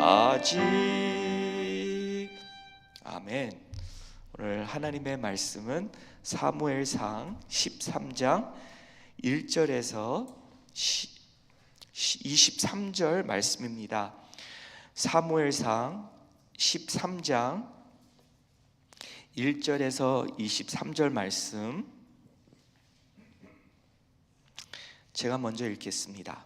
아직. 아멘. 오늘 하나님의 말씀은 사무엘상 13장 1절에서 23절 말씀입니다. 사무엘상 13장 1절에서 23절 말씀 제가 먼저 읽겠습니다.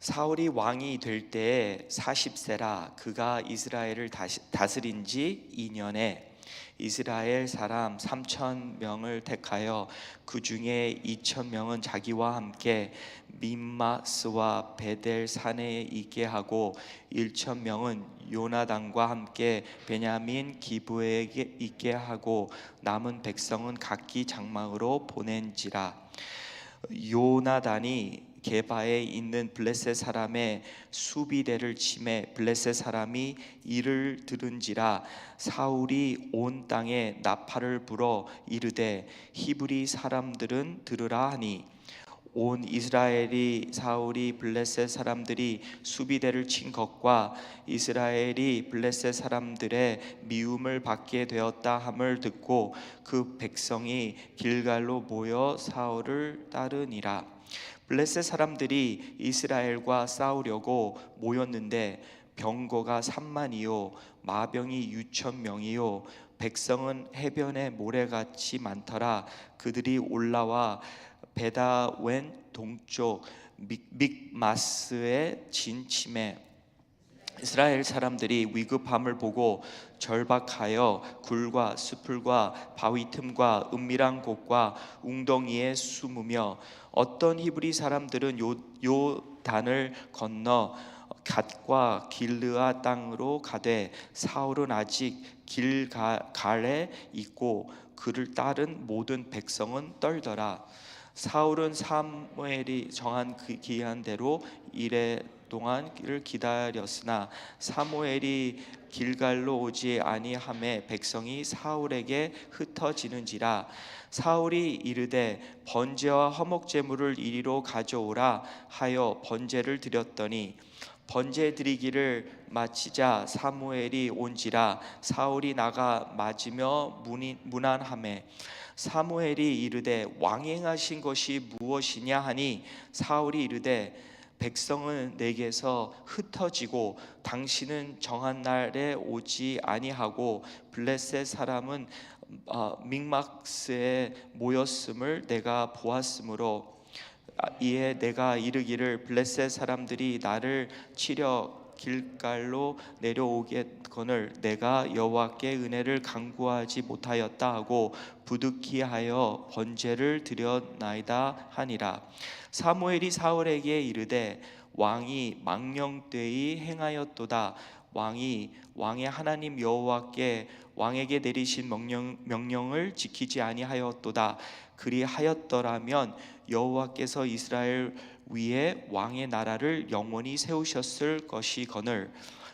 사울이 왕이 될 때에 40세라 그가 이스라엘을 다스린 지 2년에 이스라엘 사람 3,000명을 택하여 그 중에 2,000명은 자기와 함께 민마스와 베델 산에 있게 하고 1,000명은 요나단과 함께 베냐민 기브에 있게 하고 남은 백성은 각기 장막으로 보낸지라. 요나단이 게바에 있는 블레셋 사람의 수비대를 치매 블레셋 사람이 이를 들은지라. 사울이 온 땅에 나팔을 불어 이르되 히브리 사람들은 들으라 하니 온 이스라엘이 사울이 블레셋 사람들이 수비대를 친 것과 이스라엘이 블레셋 사람들의 미움을 받게 되었다 함을 듣고 그 백성이 길갈로 모여 사울을 따르니라. 블레셋 사람들이 이스라엘과 싸우려고 모였는데 병거가 3만이요 마병이 6,000명이요 백성은 해변의 모래같이 많더라. 그들이 올라와 베다웬 동쪽 믹마스에 진침해 이스라엘 사람들이 위급함을 보고 절박하여 굴과 숲풀과 바위 틈과 은밀한 곳과 웅덩이에 숨으며 어떤 히브리 사람들은 요단을 건너 갓과 길르아 땅으로 가되 사울은 아직 길갈에 있고 그를 따른 모든 백성은 떨더라. 사울은 사무엘이 정한 그 기한대로 이래 동안을 기다렸으나 사무엘이 길갈로 오지 아니하매 백성이 사울에게 흩어지는지라. 사울이 이르되 번제와 화목 제물을 이리로 가져오라 하여 번제를 드렸더니 번제 드리기를 마치자 사무엘이 온지라. 사울이 나가 맞으며 문안하매 사무엘이 이르되 왕이 행하신 것이 무엇이냐 하니 사울이 이르되 백성은 내게서 흩어지고 당신은 정한 날에 오지 아니하고 블레셋 사람은 믹마스에 모였음을 내가 보았으므로 이에 내가 이르기를 블레셋 사람들이 나를 치려 길갈로 내려오겠거늘 내가 여호와께 은혜를 간구하지 못하였다 하고 부득이 하여 번제를 드렸나이다 하니라. 사무엘이 사울에게 이르되 왕이 망령되이 행하였도다. 왕의 하나님 여호와께 왕에게 내리신 명령을 지키지 아니하였도다. 그리하였더라면 여호와께서 이스라엘 위에 왕의 나라를 영원히 세우셨을 것이거늘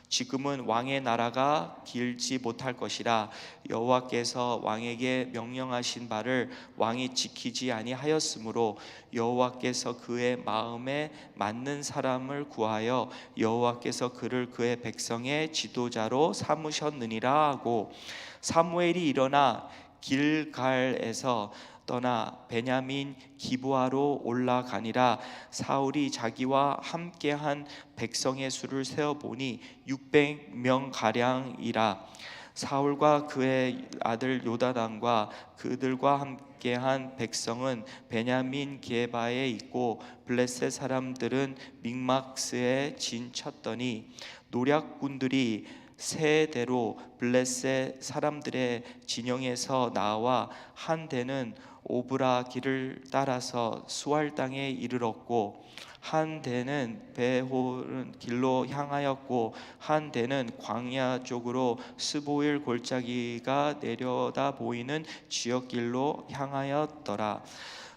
지금은 왕의 나라가 길지 못할 것이라. 여호와께서 왕에게 명령하신 바를 왕이 지키지 아니하였으므로 여호와께서 그의 마음에 맞는 사람을 구하여 여호와께서 그를 그의 백성의 지도자로 삼으셨느니라 하고 사무엘이 일어나 길갈에서 떠나 베냐민 기브아로 올라가니라. 사울이 자기와 함께한 백성의 수를 세어 보니 600명 가량이라. 사울과 그의 아들 요다단과 그들과 함께한 백성은 베냐민 게바에 있고 블레셋 사람들은 믹마스에 진쳤더니 노략군들이 세대로 블레셋 사람들의 진영에서 나와 한 대는 오브라 길을 따라서 수알 땅에 이르렀고 한 대는 베호른 길로 향하였고 한 대는 광야 쪽으로 스보일 골짜기가 내려다 보이는 지역길로 향하였더라.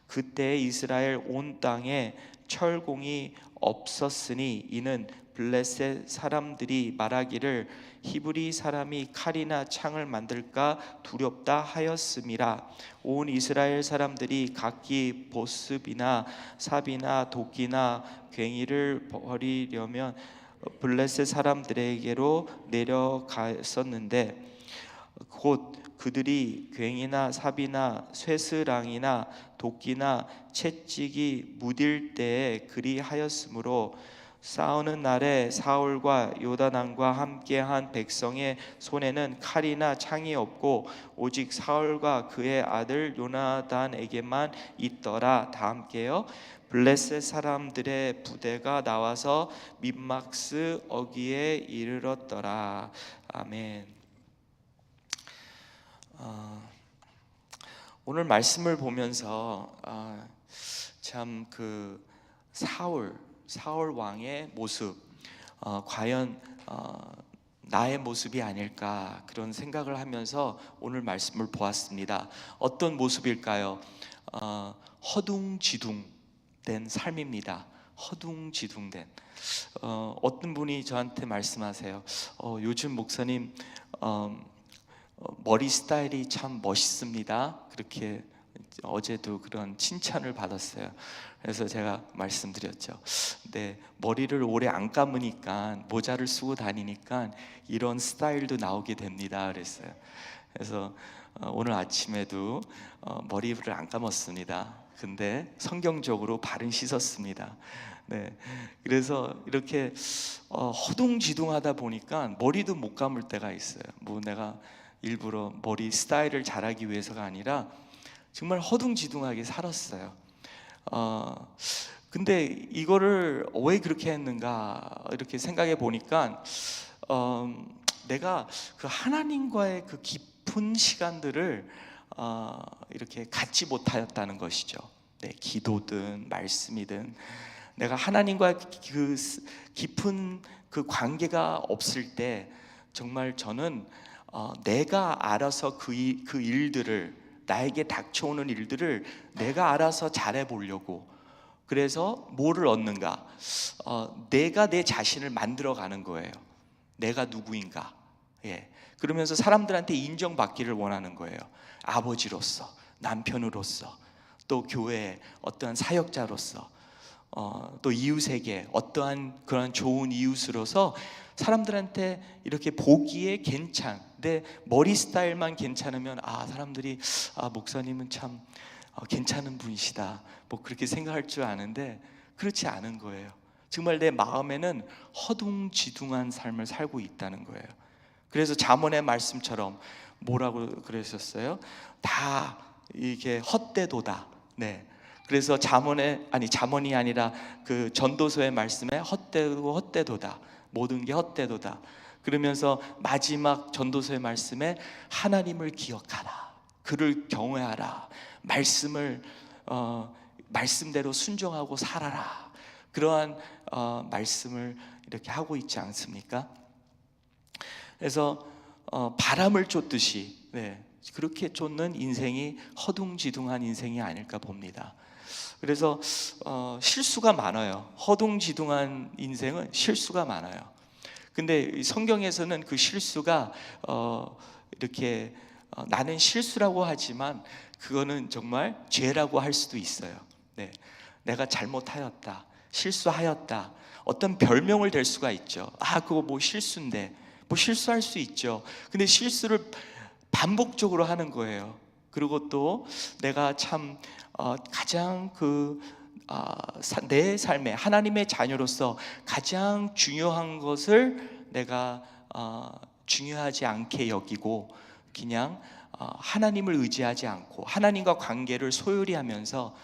그때 이스라엘 온 땅에 철공이 없었으니 이는 블레셋 사람들이 말하기를 히브리 사람이 칼이나 창을 만들까 두렵다 하였음이라. 온 이스라엘 사람들이 각기 보습이나 삽이나 도끼나 괭이를 버리려면 블레셋 사람들에게로 내려갔었는데 곧 그들이 괭이나 삽이나 쇠스랑이나 도끼나 채찍이 무딜 때에 그리하였으므로 싸우는 날에 사울과 요나단과 함께한 백성의 손에는 칼이나 창이 없고 오직 사울과 그의 아들 요나단에게만 있더라. 다 함께요. 블레셋 사람들의 부대가 나와서 민막스 어귀에 이르렀더라. 아멘. 오늘 말씀을 보면서 참 그 사울 왕의 모습, 과연 나의 모습이 아닐까 그런 생각을 하면서 오늘 말씀을 보았습니다. 어떤 모습일까요? 허둥지둥된 삶입니다. 허둥지둥된. 어떤 분이 저한테 말씀하세요. 요즘 목사님 머리 스타일이 참 멋있습니다. 그렇게 어제도 그런 칭찬을 받았어요. 그래서 제가 말씀드렸죠. 네, 머리를 오래 안 감으니까, 모자를 쓰고 다니니까 이런 스타일도 나오게 됩니다. 그랬어요. 그래서 오늘 아침에도 머리를 안 감았습니다. 근데 성경적으로 발은 씻었습니다. 네, 그래서 이렇게 허둥지둥하다 보니까 머리도 못 감을 때가 있어요. 뭐 내가 일부러 머리 스타일을 잘하기 위해서가 아니라 정말 허둥지둥하게 살았어요. 근데 이거를 왜 그렇게 했는가 이렇게 생각해 보니까 내가 그 하나님과의 그 깊은 시간들을 이렇게 갖지 못하였다는 것이죠. 네, 기도든 말씀이든 내가 하나님과 그 깊은 그 관계가 없을 때 정말 저는 내가 알아서 그 일들을, 나에게 닥쳐오는 일들을 내가 알아서 잘해보려고, 그래서 뭐를 얻는가? 내가 내 자신을 만들어가는 거예요. 내가 누구인가? 예. 그러면서 사람들한테 인정받기를 원하는 거예요. 아버지로서, 남편으로서, 또 교회의 어떠한 사역자로서, 또 이웃에게 어떠한 그런 좋은 이웃으로서 사람들한테 이렇게 보기에 내 머리 스타일만 괜찮으면 사람들이 목사님은 참 괜찮은 분이시다, 뭐 그렇게 생각할 줄 아는데 그렇지 않은 거예요. 정말 내 마음에는 허둥지둥한 삶을 살고 있다는 거예요. 그래서 잠언의 말씀처럼 뭐라고 그러셨어요? 다 이게 헛되도다. 네. 그래서 잠언이 아니라 그 전도서의 말씀에 헛되도다. 모든 게 헛되도다. 그러면서 마지막 전도서의 말씀에 하나님을 기억하라, 그를 경외하라, 말씀대로 순종하고 살아라, 그러한 말씀을 이렇게 하고 있지 않습니까? 그래서 바람을 쫓듯이, 네, 그렇게 쫓는 인생이 허둥지둥한 인생이 아닐까 봅니다. 그래서 실수가 많아요. 허둥지둥한 인생은 실수가 많아요. 근데 성경에서는 그 실수가 이렇게 나는 실수라고 하지만 그거는 정말 죄라고 할 수도 있어요. 네, 내가 잘못하였다, 실수하였다, 어떤 별명을 댈 수가 있죠. 그거 뭐 실수인데, 뭐 실수할 수 있죠. 근데 실수를 반복적으로 하는 거예요. 그리고 또 내가 참 가장 내 삶에 하나님의 자녀로서 가장 중요한 것을 내가 중요하지 않게 여기고 그냥 하나님을 의지하지 않고 하나님과 관계를 소홀히 하면서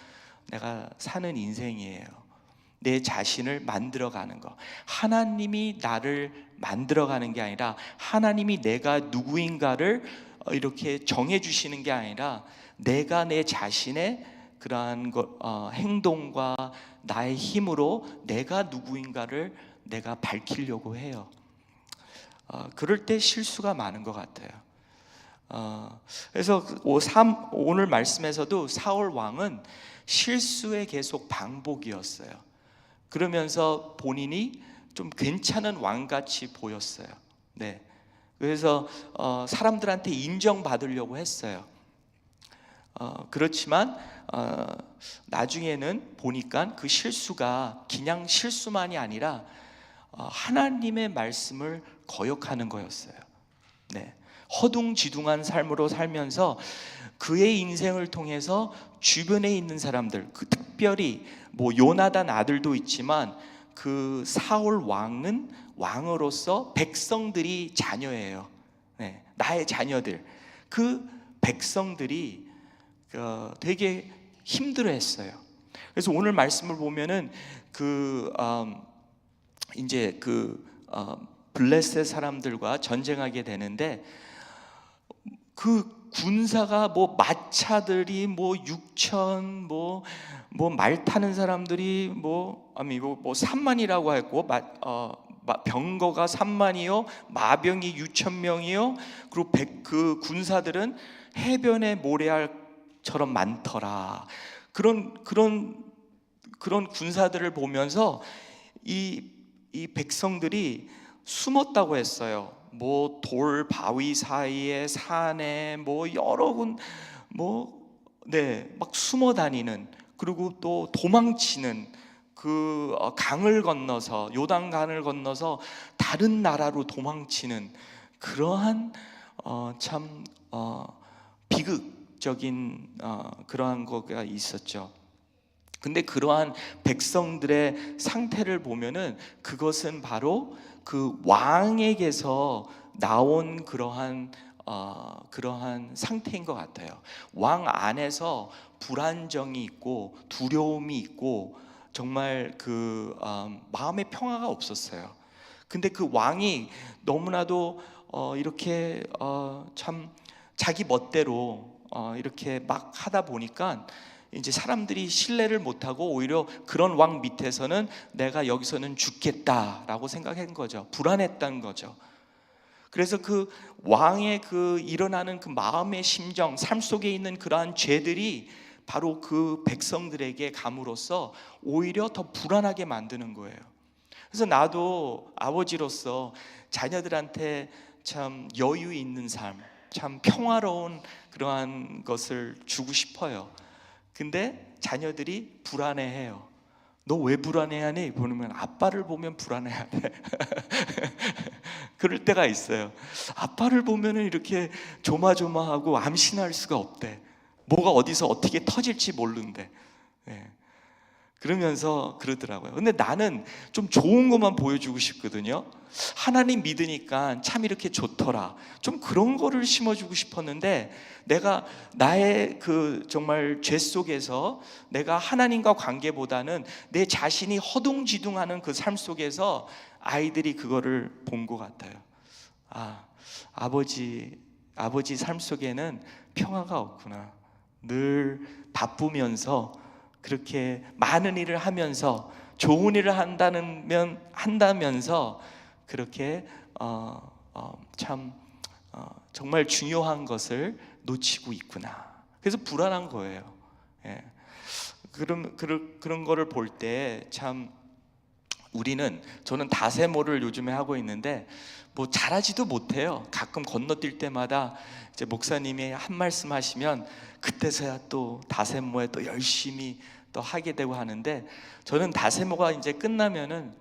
내가 사는 인생이에요. 내 자신을 만들어가는 거, 하나님이 나를 만들어가는 게 아니라 하나님이 내가 누구인가를 이렇게 정해주시는 게 아니라 내가 내 자신의 그러한 행동과 나의 힘으로 내가 누구인가를 내가 밝히려고 해요. 그럴 때 실수가 많은 것 같아요. 그래서 오늘 말씀에서도 사울 왕은 실수의 계속 반복이었어요. 그러면서 본인이 좀 괜찮은 왕같이 보였어요. 네. 그래서 사람들한테 인정받으려고 했어요. 그렇지만 나중에는 보니까 그 실수가 그냥 실수만이 아니라 하나님의 말씀을 거역하는 거였어요. 네. 허둥지둥한 삶으로 살면서 그의 인생을 통해서 주변에 있는 사람들, 특별히 뭐 요나단 아들도 있지만 그 사울 왕은 왕으로서 백성들이 자녀예요. 네, 나의 자녀들. 그 백성들이 되게 힘들어했어요. 그래서 오늘 말씀을 보면은 이제 블레셋 사람들과 전쟁하게 되는데 그 군사가 뭐 마차들이 뭐 6천 뭐 말 타는 사람들이 뭐 3만이라고 했고 병거가 3만이요 마병이 6천 명이요 그리고 그 군사들은 해변의 모래알처럼 많더라. 그런 군사들을 보면서 이 백성들이 숨었다고 했어요. 뭐 돌 바위 사이에 산에 뭐 여러 군 막 숨어 다니는, 그리고 또 도망치는, 그 강을 건너서 요단강을 건너서 다른 나라로 도망치는 그러한 참 비극적인 그러한 거가 있었죠. 근데 그러한 백성들의 상태를 보면은 그것은 바로 그 왕에게서 나온 그러한 상태인 것 같아요. 왕 안에서 불안정이 있고 두려움이 있고 정말 마음의 평화가 없었어요. 근데 그 왕이 너무나도 이렇게 참 자기 멋대로 이렇게 막 하다 보니까 이제 사람들이 신뢰를 못하고 오히려 그런 왕 밑에서는 내가 여기서는 죽겠다라고 생각한 거죠. 불안했다는 거죠. 그래서 그 왕의 일어나는 그 마음의 심정, 삶 속에 있는 그러한 죄들이 바로 그 백성들에게 감으로써 오히려 더 불안하게 만드는 거예요. 그래서 나도 아버지로서 자녀들한테 참 여유 있는 삶, 참 평화로운 그러한 것을 주고 싶어요. 근데 자녀들이 불안해해요. 너 왜 불안해하니? 보면 아빠를 보면 불안해하네. 그럴 때가 있어요. 아빠를 보면은 이렇게 조마조마하고 암신할 수가 없대. 뭐가 어디서 어떻게 터질지 모르는데. 네. 그러면서 그러더라고요. 근데 나는 좀 좋은 것만 보여주고 싶거든요. 하나님 믿으니까 참 이렇게 좋더라. 좀 그런 거를 심어주고 싶었는데 내가 나의 정말 죄 속에서 내가 하나님과 관계보다는 내 자신이 허둥지둥하는 그 삶 속에서 아이들이 그거를 본 것 같아요. 아버지 삶 속에는 평화가 없구나. 늘 바쁘면서 그렇게 많은 일을 하면서 좋은 일을 한다면서 그렇게 정말 중요한 것을 놓치고 있구나. 그래서 불안한 거예요. 예. 그런 거를 볼 때 참 저는 다세모를 요즘에 하고 있는데 뭐 잘하지도 못해요. 가끔 건너뛸 때마다 이제 목사님이 한 말씀 하시면 그때서야 또 다세모에 또 열심히 또 하게 되고 하는데, 저는 다세모가 이제 끝나면은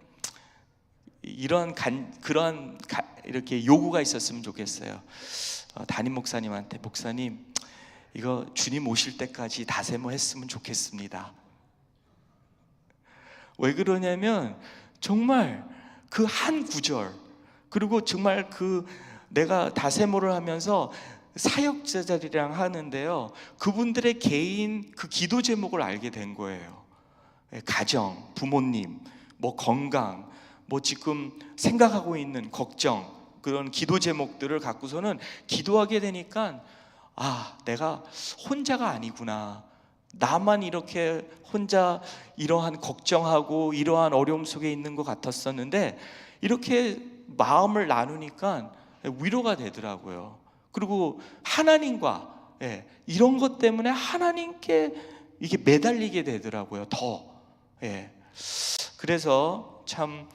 그런 이렇게 요구가 있었으면 좋겠어요. 담임 목사님한테, 목사님 이거 주님 오실 때까지 다세모 했으면 좋겠습니다. 왜 그러냐면 정말 그 한 구절, 그리고 정말 내가 다세모를 하면서 사역자들이랑 하는데요, 그분들의 개인 기도 제목을 알게 된 거예요. 가정, 부모님, 뭐 건강, 뭐 지금 생각하고 있는 걱정, 그런 기도 제목들을 갖고서는 기도하게 되니까 내가 혼자가 아니구나. 나만 이렇게 혼자 이러한 걱정하고 이러한 어려움 속에 있는 것 같았었는데 이렇게 마음을 나누니까 위로가 되더라고요. 그리고 하나님과 이런 것 때문에 하나님께 이게 매달리게 되더라고요. 그래서 참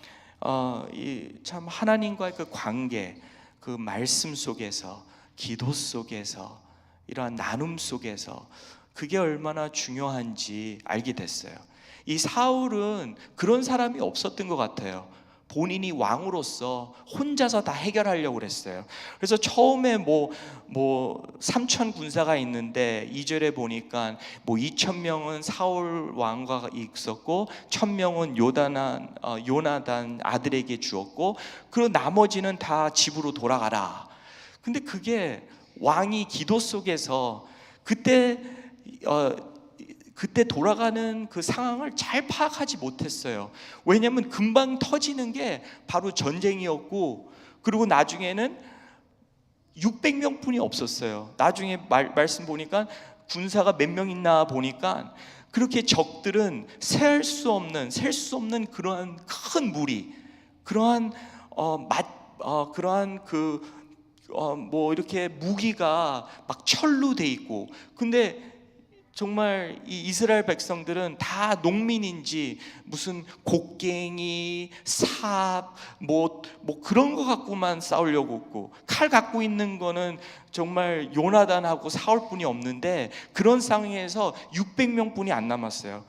하나님과의 그 관계, 그 말씀 속에서, 기도 속에서, 이러한 나눔 속에서 그게 얼마나 중요한지 알게 됐어요. 이 사울은 그런 사람이 없었던 것 같아요. 본인이 왕으로서 혼자서 다 해결하려고 그랬어요. 그래서 처음에 뭐 3천 군사가 있는데 2절에 보니까 뭐 2,000명은 사울 왕과 있었고 1,000명은 요나단 아들에게 주었고 그리고 나머지는 다 집으로 돌아가라. 근데 그게 왕이 기도 속에서 그때 돌아가는 그 상황을 잘 파악하지 못했어요. 왜냐하면 금방 터지는 게 바로 전쟁이었고, 그리고 나중에는 600명뿐이 없었어요. 나중에 말씀 보니까 군사가 몇 명 있나 보니까 그렇게 적들은 셀 수 없는 그러한 큰 무리, 그러한 뭐 이렇게 무기가 막 철로 돼 있고, 근데 정말 이 이스라엘 백성들은 다 농민인지 무슨 곡괭이, 삽, 뭐 그런 거 갖고만 싸우려고 했고, 칼 갖고 있는 거는 정말 요나단하고 사울뿐이 없는데 그런 상황에서 600명뿐이 안 남았어요.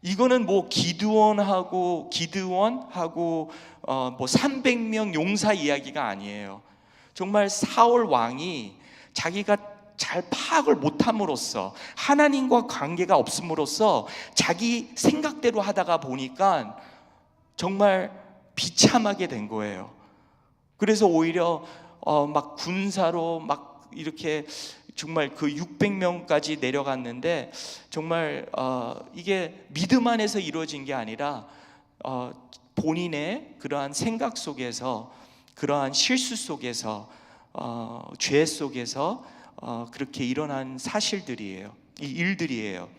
이거는 뭐 기드원하고 뭐 300명 용사 이야기가 아니에요. 정말 사울 왕이 자기가 잘 파악을 못함으로써, 하나님과 관계가 없음으로써 자기 생각대로 하다가 보니까 정말 비참하게 된 거예요. 그래서 오히려 막 군사로 막 이렇게 정말 그 600명까지 내려갔는데, 정말 이게 믿음 안에서 이루어진 게 아니라 본인의 그러한 생각 속에서, 그러한 실수 속에서, 죄 속에서 그렇게 일어난 사실들이에요. 이 일들이에요.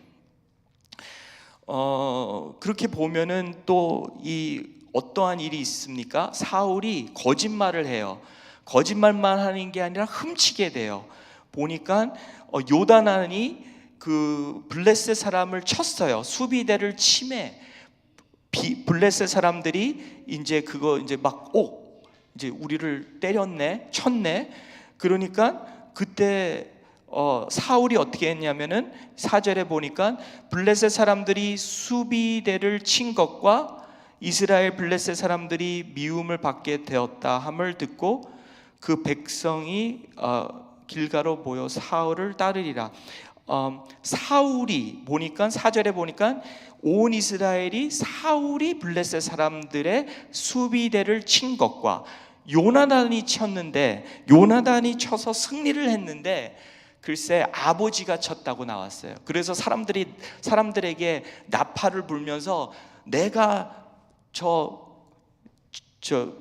그렇게 보면은 또 이 어떠한 일이 있습니까? 사울이 거짓말을 해요. 거짓말만 하는 게 아니라 훔치게 돼요. 보니까 요다난이 그 블레셋 사람을 쳤어요. 수비대를 침해. 블레셋 사람들이 이제 그거 이제 막 이제 우리를 때렸네, 쳤네. 그러니까 그때 사울이 어떻게 했냐면은 4절에 보니까 블레셋 사람들이 수비대를 친 것과 이스라엘 블레셋 사람들이 미움을 받게 되었다 함을 듣고 그 백성이 길가로 모여 사울을 따르리라. 사울이 보니까 4절에 보니까 온 이스라엘이 사울이 블레셋 사람들의 수비대를 친 것과 요나단이 쳤는데, 요나단이 쳐서 승리를 했는데 글쎄 아버지가 쳤다고 나왔어요. 그래서 사람들에게 나팔을 불면서 내가 저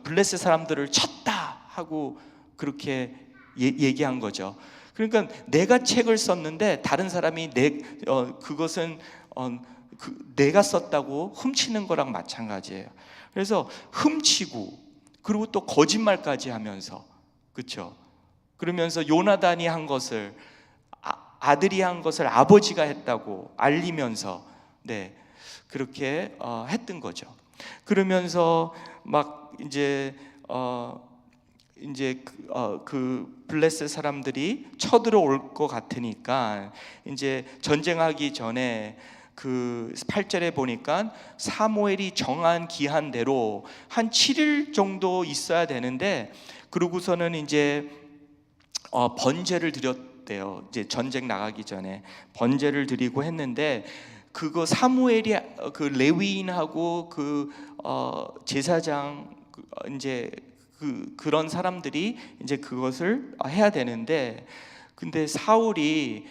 블레셋 사람들을 쳤다 하고 그렇게 얘기한 거죠. 그러니까 내가 책을 썼는데 다른 사람이 그것은 내가 썼다고 훔치는 거랑 마찬가지예요. 그래서 훔치고, 그리고 또 거짓말까지 하면서, 그렇죠? 그러면서 요나단이 한 것을 아들이 한 것을 아버지가 했다고 알리면서 그렇게 했던 거죠. 그러면서 막 이제 그 블레셋 사람들이 쳐들어올 것 같으니까 이제 전쟁하기 전에 그 8절에 보니까 사무엘이 정한 기한대로 한 7일 정도 있어야 되는데, 그러고서는 이제 번제를 드렸대요. 이제 전쟁 나가기 전에 번제를 드리고 했는데, 그거 사무엘이 그 레위인하고 그 제사장 이제 그런 사람들이 이제 그것을 해야 되는데, 근데 사울이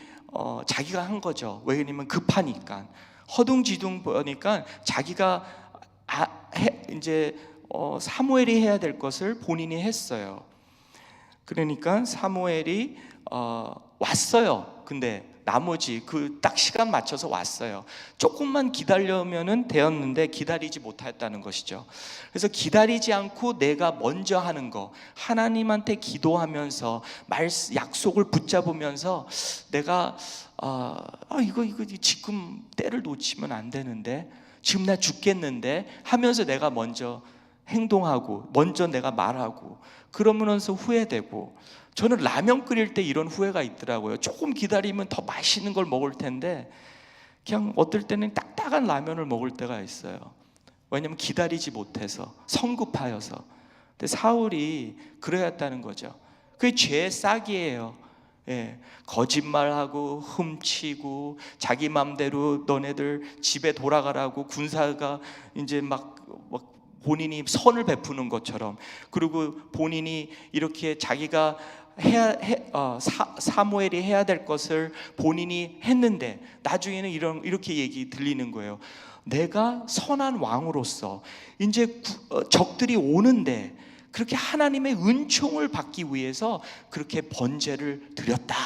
자기가 한 거죠. 왜냐면 급하니까, 허둥지둥 보니까 자기가 이제 사무엘이 해야 될 것을 본인이 했어요. 그러니까 사무엘이 왔어요. 근데 나머지 그 딱 시간 맞춰서 왔어요. 조금만 기다려면은 되었는데 기다리지 못했다는 것이죠. 그래서 기다리지 않고 내가 먼저 하는 거, 하나님한테 기도하면서 약속을 붙잡으면서 내가 이거 지금 때를 놓치면 안 되는데, 지금 나 죽겠는데 하면서 내가 먼저 행동하고 먼저 내가 말하고 그러면서 후회되고, 저는 라면 끓일 때 이런 후회가 있더라고요. 조금 기다리면 더 맛있는 걸 먹을 텐데 그냥 어떨 때는 딱딱한 라면을 먹을 때가 있어요. 왜냐하면 기다리지 못해서, 성급하여서. 근데 사울이 그러였다는 거죠. 그게 죄의 싹이에요. 예, 거짓말하고 훔치고 자기 맘대로 너네들 집에 돌아가라고 군사가 이제 막 본인이 선을 베푸는 것처럼, 그리고 본인이 이렇게 자기가 사무엘이 해야 될 것을 본인이 했는데 나중에는 이렇게 얘기 들리는 거예요. 내가 선한 왕으로서 이제 적들이 오는데 그렇게 하나님의 은총을 받기 위해서 그렇게 번제를 드렸다.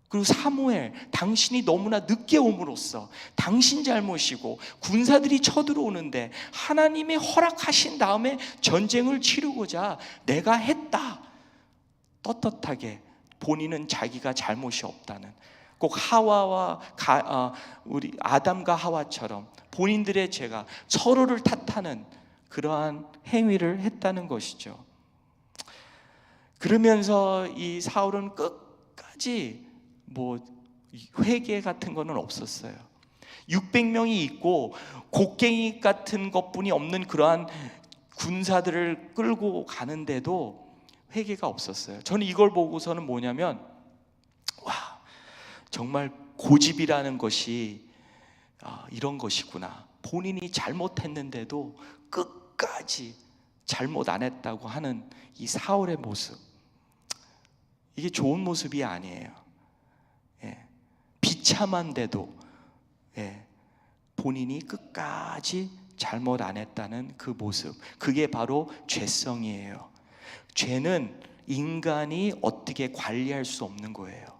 그리고 사무엘, 당신이 너무나 늦게 옴으로써 당신 잘못이고 군사들이 쳐들어오는데 하나님이 허락하신 다음에 전쟁을 치르고자 내가 했다. 떳떳하게 본인은 자기가 잘못이 없다는, 꼭 우리 아담과 하와처럼 본인들의 죄가 서로를 탓하는 그러한 행위를 했다는 것이죠. 그러면서 이 사울은 끝까지 회개 같은 거는 없었어요. 600명이 있고 곡괭이 같은 것뿐이 없는 그러한 군사들을 끌고 가는데도 회개가 없었어요. 저는 이걸 보고서는 뭐냐면, 와, 정말 고집이라는 것이 이런 것이구나. 본인이 잘못했는데도 끝까지 잘못 안 했다고 하는 이 사울의 모습, 이게 좋은 모습이 아니에요. 비참한데도 본인이 끝까지 잘못 안 했다는 그 모습, 그게 바로 죄성이에요. 죄는 인간이 어떻게 관리할 수 없는 거예요.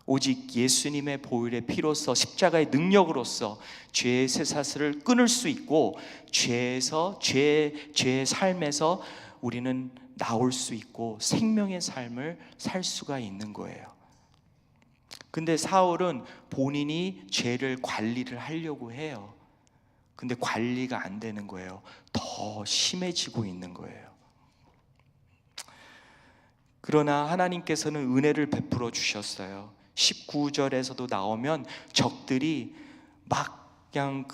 오직 예수님의 보혈의 피로서, 십자가의 능력으로서 죄의 쇠사슬을 끊을 수 있고 죄의 삶에서 우리는 나올 수 있고 생명의 삶을 살 수가 있는 거예요. 근데 사울은 본인이 죄를 관리를 하려고 해요. 근데 관리가 안 되는 거예요. 더 심해지고 있는 거예요. 그러나 하나님께서는 은혜를 베풀어 주셨어요. 19절에서도 나오면 적들이 막 그냥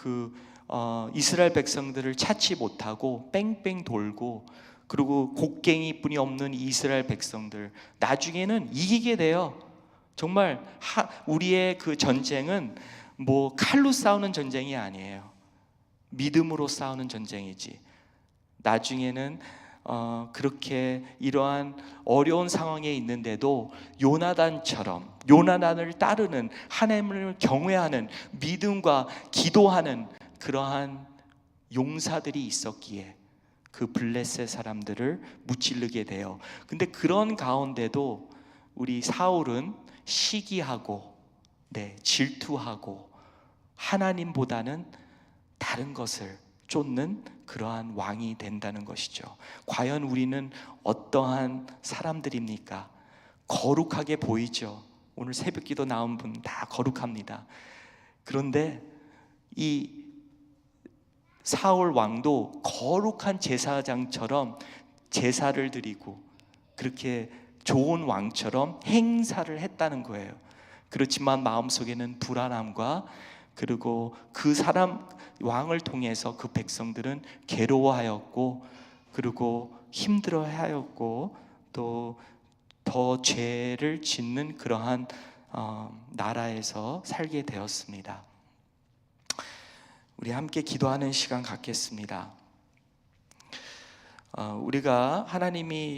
이스라엘 백성들을 찾지 못하고 뺑뺑 돌고, 그리고 곡괭이뿐이 없는 이스라엘 백성들, 나중에는 이기게 돼요. 정말 우리의 그 전쟁은 칼로 싸우는 전쟁이 아니에요. 믿음으로 싸우는 전쟁이지. 나중에는 그렇게 이러한 어려운 상황에 있는데도 요나단을 따르는, 하나님을 경외하는, 믿음과 기도하는 그러한 용사들이 있었기에 그 블레셋 사람들을 무찌르게 돼요. 근데 그런 가운데도 우리 사울은 시기하고 질투하고 하나님보다는 다른 것을 쫓는 그러한 왕이 된다는 것이죠. 과연 우리는 어떠한 사람들입니까? 거룩하게 보이죠. 오늘 새벽기도 나온 분 다 거룩합니다. 그런데 이 사울 왕도 거룩한 제사장처럼 제사를 드리고 그렇게 좋은 왕처럼 행사를 했다는 거예요. 그렇지만 마음속에는 불안함과, 그리고 그 사람 왕을 통해서 그 백성들은 괴로워하였고, 그리고 힘들어하였고, 또 더 죄를 짓는 그러한 나라에서 살게 되었습니다. 우리 함께 기도하는 시간 갖겠습니다. 우리가 하나님이